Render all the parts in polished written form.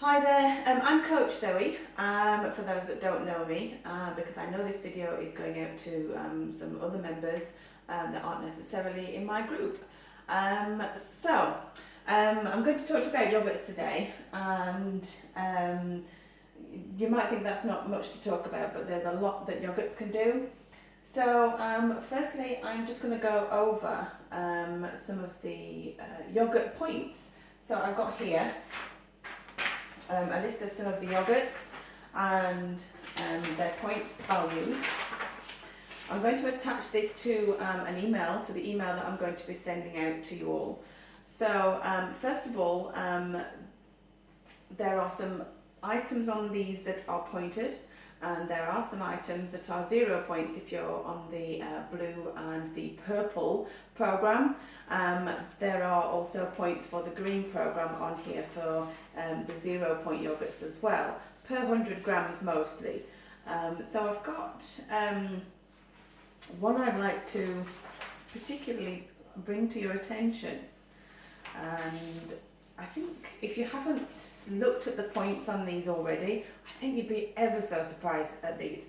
Hi there, I'm Coach Zoe, for those that don't know me, because I know this video is going out to some other members that aren't necessarily in my group. I'm going to talk to you about yogurts today, and you might think that's not much to talk about, but there's a lot that yogurts can do. So firstly, I'm just going to go over some of the yogurt points. So I've got here a list of some of the yogurts and their points values. I'm going to attach this to an email, to the email that I'm going to be sending out to you all. So first of all, there are some items on these that are pointed, and there are some items that are 0 points if you're on the blue and the purple program. There are also points for the green program on here for the 0 point yogurts as well, per 100 grams mostly. So I've got one I'd like to particularly bring to your attention, and I think if you haven't looked at the points on these already, I think you'd be ever so surprised at these.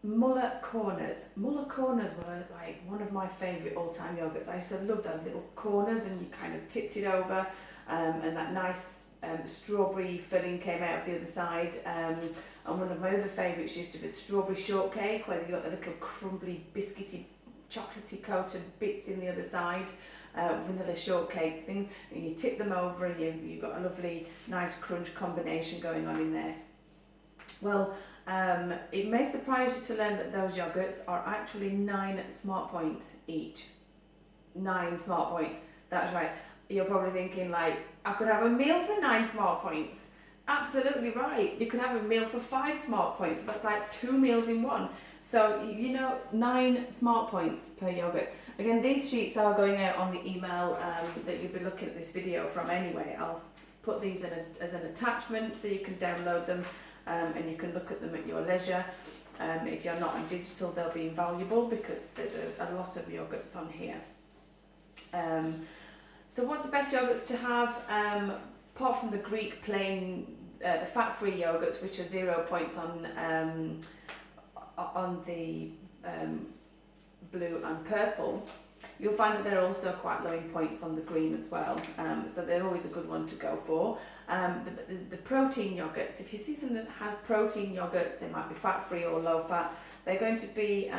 Muller Corners. Muller Corners were like one of my favourite all-time yogurts. I used to love those little corners, and you kind of tipped it over, and that nice strawberry filling came out of the other side. And one of my other favourites used to be the strawberry shortcake, where you got the little crumbly, biscuity, chocolatey coated bits in the other side. Vanilla shortcake things, and you tip them over, and you've got a lovely nice crunch combination going on in there. Well, it may surprise you to learn that those yogurts are actually 9 smart points each. 9 smart points, that's right. You're probably thinking, like, I could have a meal for 9 smart points. Absolutely right, you could have a meal for 5 smart points. That's like 2 meals in one. So, 9 smart points per yogurt. Again, these sheets are going out on the email that you'll be looking at this video from anyway. I'll put these in as an attachment so you can download them and you can look at them at your leisure. If you're not on digital, they'll be invaluable because there's a lot of yogurts on here. So what's the best yogurts to have? Apart from the Greek plain, the fat-free yogurts, which are 0 points on the blue and purple, you'll find that they're also quite low in points on the green as well, so they're always a good one to go for. The protein yogurts, if you see something that has protein yogurts, they might be fat-free or low-fat, they're going to be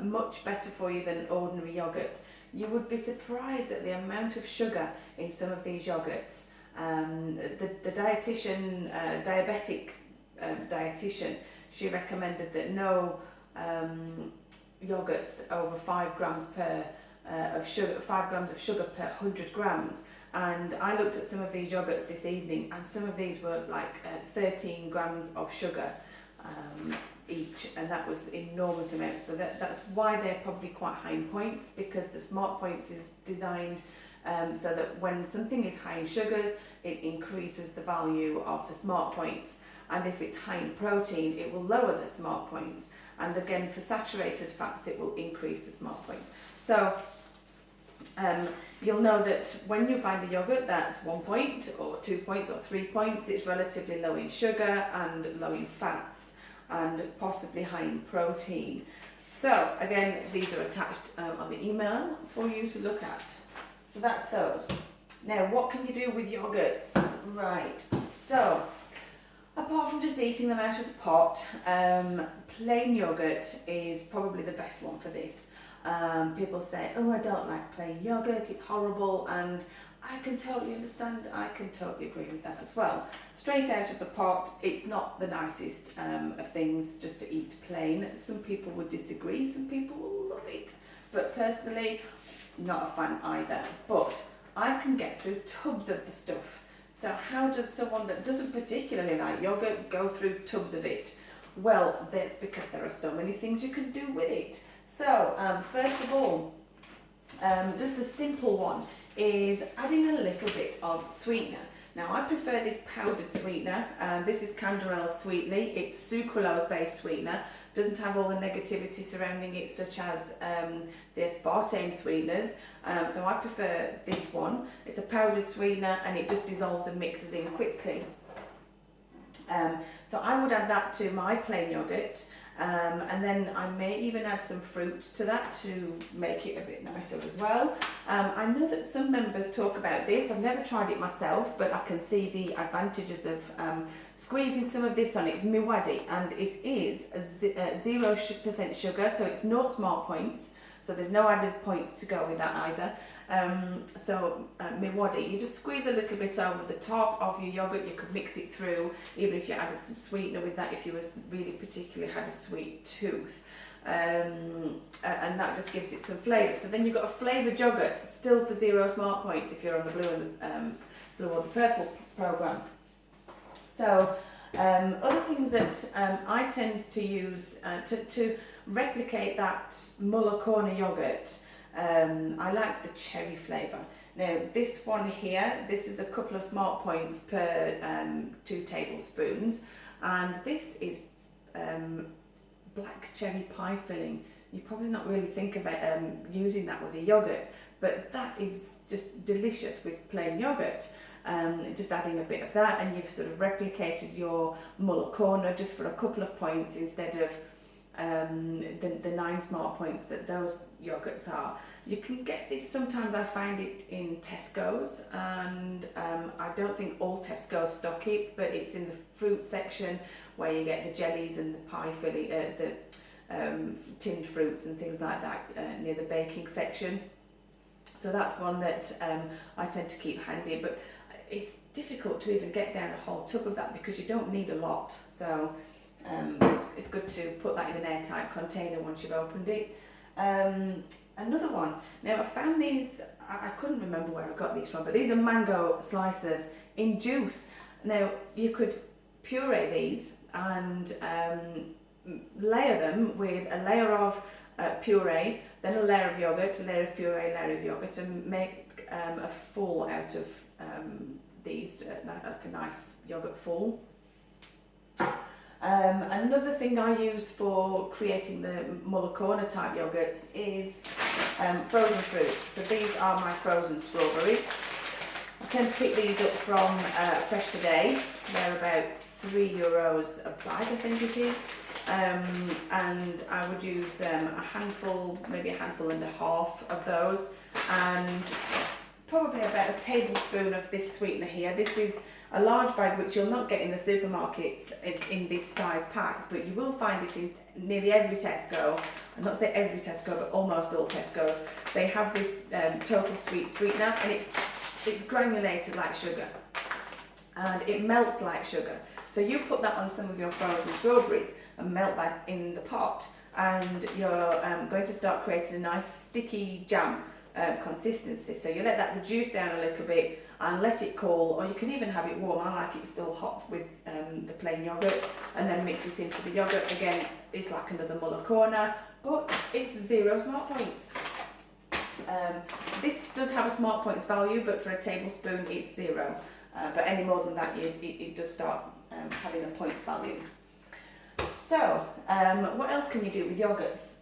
much better for you than ordinary yogurts. You would be surprised at the amount of sugar in some of these yogurts. The dietitian, diabetic dietitian, she recommended that no yogurts over 5 grams of sugar per 100 grams. And I looked at some of these yogurts this evening, and some of these were like 13 grams of sugar each, and that was enormous amounts. So that's why they're probably quite high in points, because the smart points is designed so that when something is high in sugars, it increases the value of the smart points. And if it's high in protein, it will lower the smart points. And again, for saturated fats, it will increase the smart points. So you'll know that when you find a yogurt that's 1 point or 2 points or 3 points, it's relatively low in sugar and low in fats and possibly high in protein. So again, these are attached on the email for you to look at. So that's those. Now, what can you do with yogurts? Right, so apart from just eating them out of the pot, plain yogurt is probably the best one for this. People say, oh, I don't like plain yogurt, it's horrible, and I can totally understand, I can totally agree with that as well. Straight out of the pot, it's not the nicest of things just to eat plain. Some people would disagree, some people will love it, but personally, not a fan either. But I can get through tubs of the stuff. So how does someone that doesn't particularly like yogurt go through tubs of it? Well, that's because there are so many things you can do with it. So, first of all, just a simple one is adding a little bit of sweetener. Now I prefer this powdered sweetener. This is Canderel Sweetly. It's sucralose based sweetener. Doesn't have all the negativity surrounding it such as the aspartame sweeteners. So I prefer this one. It's a powdered sweetener and it just dissolves and mixes in quickly. So I would add that to my plain yoghurt. And then I may even add some fruit to that to make it a bit nicer as well. I know that some members talk about this. I've never tried it myself, but I can see the advantages of squeezing some of this on. It's Miwadi and it is a 0% sugar, so it's no smart points. So there's no added points to go with that either. Miwadi, you just squeeze a little bit over the top of your yogurt. You could mix it through, even if you added some sweetener with that, if you was really particularly had a sweet tooth. And that just gives it some flavour. So then you've got a flavoured yogurt, still for 0 smart points if you're on the blue or the purple programme. So other things that I tend to use to replicate that Muller Corner yogurt, I like the cherry flavour. Now this one here, this is a couple of smart points per 2 tablespoons, and this is black cherry pie filling. You probably not really think about using that with a yogurt, but that is just delicious with plain yogurt. Just adding a bit of that and you've sort of replicated your Muller Corner just for a couple of points instead of the 9 smart points that those yogurts are. You can get this, sometimes I find it in Tesco's, and I don't think all Tesco's stock it, but it's in the fruit section where you get the jellies and the pie filling, the tinned fruits and things like that near the baking section. So that's one that I tend to keep handy, but it's difficult to even get down a whole tub of that because you don't need a lot. So it's good to put that in an airtight container once you've opened it. Another one, now I found these, I couldn't remember where I got these from, but these are mango slices in juice. Now you could puree these and layer them with a layer of puree, then a layer of yogurt, a layer of puree, a layer of yogurt, and make a full out of these, like a nice yogurt full. Another thing I use for creating the Muller Corner type yogurts is frozen fruit. So these are my frozen strawberries. I tend to pick these up from Fresh Today. They're about €3 a bag, I think it is. And I would use a handful, maybe a handful and a half of those, and probably about a tablespoon of this sweetener here. This is a large bag which you'll not get in the supermarkets in this size pack, but you will find it in nearly every Tesco. I'm not saying every Tesco, but almost all Tesco's. They have this total sweet sweetener, and it's granulated like sugar, and it melts like sugar. So you put that on some of your frozen strawberries and melt that in the pot, and you're going to start creating a nice sticky jam consistency. So you let that reduce down a little bit and let it cool, or you can even have it warm. I like it still hot with the plain yogurt, and then mix it into the yogurt. Again, it's like another Muller Corner, but it's 0 smart points. This does have a smart points value, but for a tablespoon it's 0. But any more than that, it does start having a points value. So, what else can you do with yogurts?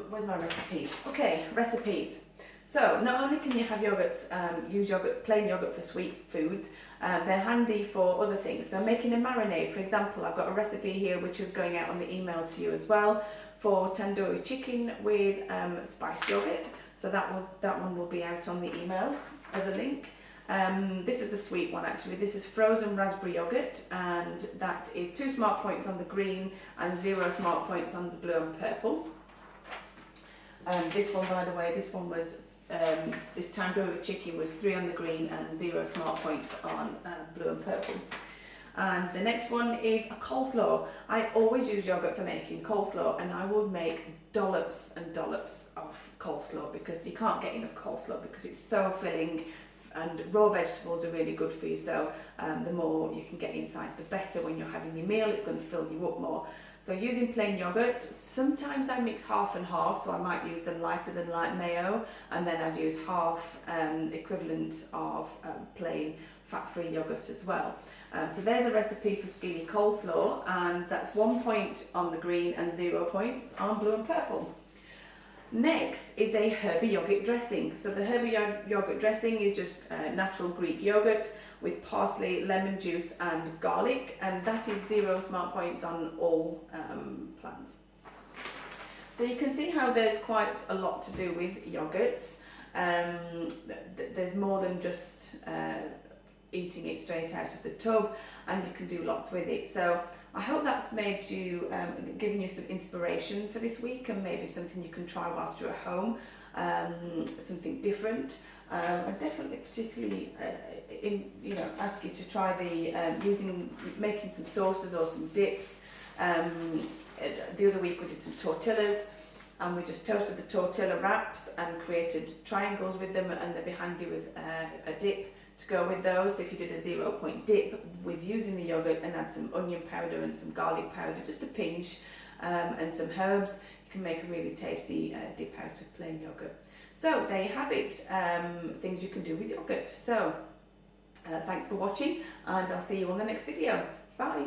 Where's my recipes? Okay, recipes. So, not only can you have yogurts, use yogurt, plain yogurt for sweet foods, they're handy for other things. So, making a marinade, for example, I've got a recipe here which is going out on the email to you as well for tandoori chicken with spiced yogurt. So that one will be out on the email as a link. This is a sweet one actually. This is frozen raspberry yogurt, and that is 2 smart points on the green and 0 smart points on the blue and purple. This one, by the way, this one was this tandoori chicken was 3 on the green and 0 smart points on blue and purple. And the next one is a coleslaw. I always use yogurt for making coleslaw, and I will make dollops and dollops of coleslaw because you can't get enough coleslaw because it's so filling. and raw vegetables are really good for you, so the more you can get inside the better. When you're having your meal, it's going to fill you up more. So using plain yogurt, sometimes I mix half and half, so I might use the lighter than light mayo, and then I'd use half equivalent of plain fat-free yogurt as well. So there's a recipe for skinny coleslaw, and that's 1 point on the green and 0 points on blue and purple. Next is a herby yogurt dressing. So the herby yogurt dressing is just natural Greek yogurt with parsley, lemon juice and garlic, and that is 0 smart points on all plans. So you can see how there's quite a lot to do with yogurts. There's more than just eating it straight out of the tub, and you can do lots with it. So I hope that's made you, given you some inspiration for this week, and maybe something you can try whilst you're at home, something different. I definitely particularly ask you to try making some sauces or some dips. The other week we did some tortillas, and we just toasted the tortilla wraps and created triangles with them, and they're behind you with a dip to go with those. So if you did a 0 point dip with using the yogurt and add some onion powder and some garlic powder, just a pinch, and some herbs, you can make a really tasty dip out of plain yogurt. So there you have it, things you can do with yogurt. So thanks for watching, and I'll see you on the next video. Bye.